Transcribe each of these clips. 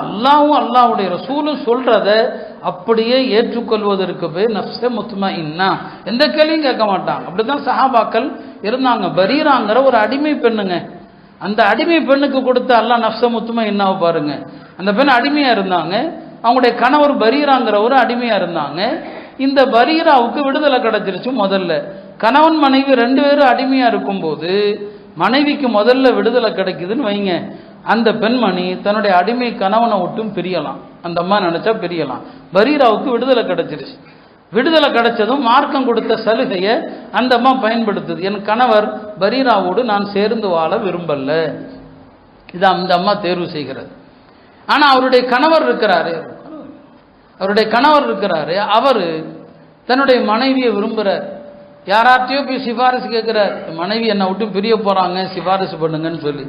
அல்லாஹ்வும் அல்லாஹ்வுடைய ரசூலும் சொல்றத அப்படியே ஏற்றுக்கொள்வதற்கு பேர் நஃப்ஸே முத்மஇன்னா. எந்த கேள்வியும் கேட்க மாட்டாங்க. அப்படிதான் சஹாபாக்கள் இருந்தாங்க. பரீராங்கிற ஒரு அடிமை பெண்ணுங்க. அந்த அடிமை பெண்ணுக்கு கொடுத்த அல்லாஹ் நஃப்ஸே முத்மஇன்னாவை பாருங்க. அந்த பெண் அடிமையா இருந்தாங்க. அவங்களுடைய கணவர் பரீராங்கிற ஒரு அடிமையா இருந்தாங்க. இந்த பரீராவுக்கு விடுதலை கிடைச்சிருச்சு. முதல்ல கணவன் மனைவி 2 பேரும் அடிமையா இருக்கும்போது மனைவிக்கு முதல்ல விடுதலை கிடைக்குதுன்னு வைங்க, அந்த பெண்மணி தன்னுடைய அடிமை கணவனை விட்டும் பிரியலாம். அந்த அம்மா நினைச்சா பிரியலாம். பரீராவுக்கு விடுதலை கிடைச்சிருச்சு. விடுதலை கிடைச்சதும் மார்க்கம் கொடுத்த சலுகையை அந்த அம்மா பயன்படுத்துது. என் கணவர் பரீராவோடு நான் சேர்ந்து வாழ விரும்பல, இதை அந்த அம்மா தேர்வு செய்கிறது. ஆனா அவருடைய கணவர் இருக்கிறாரு, அவரு தன்னுடைய மனைவியை விரும்புகிறார். யாரார்ட்டையோ போய் சிபாரிசு கேட்கிறார், மனைவி என்னை விட்டு பிரிய போறாங்க, சிபாரிசு பண்ணுங்கன்னு சொல்லி.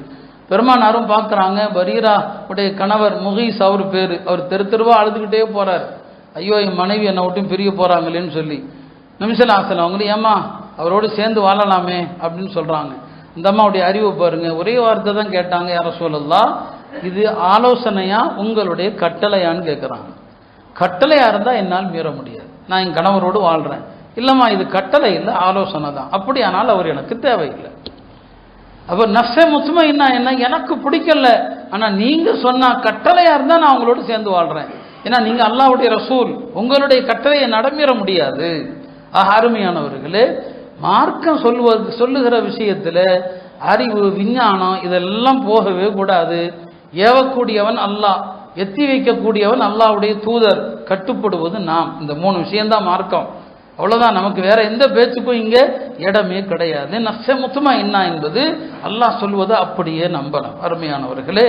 பெருமானாரும் பார்க்குறாங்க, பரீரா உடைய கணவர் முகீஸ் அவர் பேர், அவர் தெருவா அழுதுகிட்டே போறார். ஐயோ என் மனைவி என்னை விட்டு பிரிய போறாங்களேன்னு சொல்லி நிமிஷலாசலம் அவங்களும் ஏமா அவரோடு சேர்ந்து வாழலாமே அப்படின்னு சொல்றாங்க. இந்த அம்மாவுடைய அறிவை பாருங்க, ஒரே வார்த்தை தான் கேட்டாங்க, யார சொல்லலாம், இது ஆலோசனையா உங்களுடைய கட்டளையான்னு கேட்குறாங்க. கட்டளையா இருந்தால் என்னால் மீற முடியாது, நான் என் கணவரோடு வாழ்றேன். இல்லைம்மா இது கட்டளை இல்லை, ஆலோசனை தான். அப்படியானால் அவர் எனக்கு தேவையில்லை. அப்போ நஃப்ஸே முத்மஇன்னா என்ன, எனக்கு பிடிக்கல, ஆனால் நீங்க சொன்னா கட்டளையா இருந்தால் நான் அவங்களோடு சேர்ந்து வாழ்றேன். ஏன்னா நீங்க அல்லாஹ்வுடைய ரசூல், உங்களுடைய கட்டளையை நடமீற முடியாது. அருமையானவர்களே, மார்க்கம் சொல்லுகிற விஷயத்துல அறிவு விஞ்ஞானம் இதெல்லாம் போகவே கூடாது. ஏவக்கூடியவன் அல்லாஹ், எத்தி வைக்கக்கூடியவன் அல்லாஹ்வுடைய தூதர், கட்டுப்படுவது நாம். இந்த 3 விஷயம்தான் மார்க்கம். அவ்வளவுதான், நமக்கு வேற எந்த பேச்சுக்கும் இங்க இடமே கிடையாது. நஃப்ஸே முத்மஇன்னா என்பது அல்லாஹ் சொல்வதை அப்படியே நம்பணும். அருமையானவர்களே.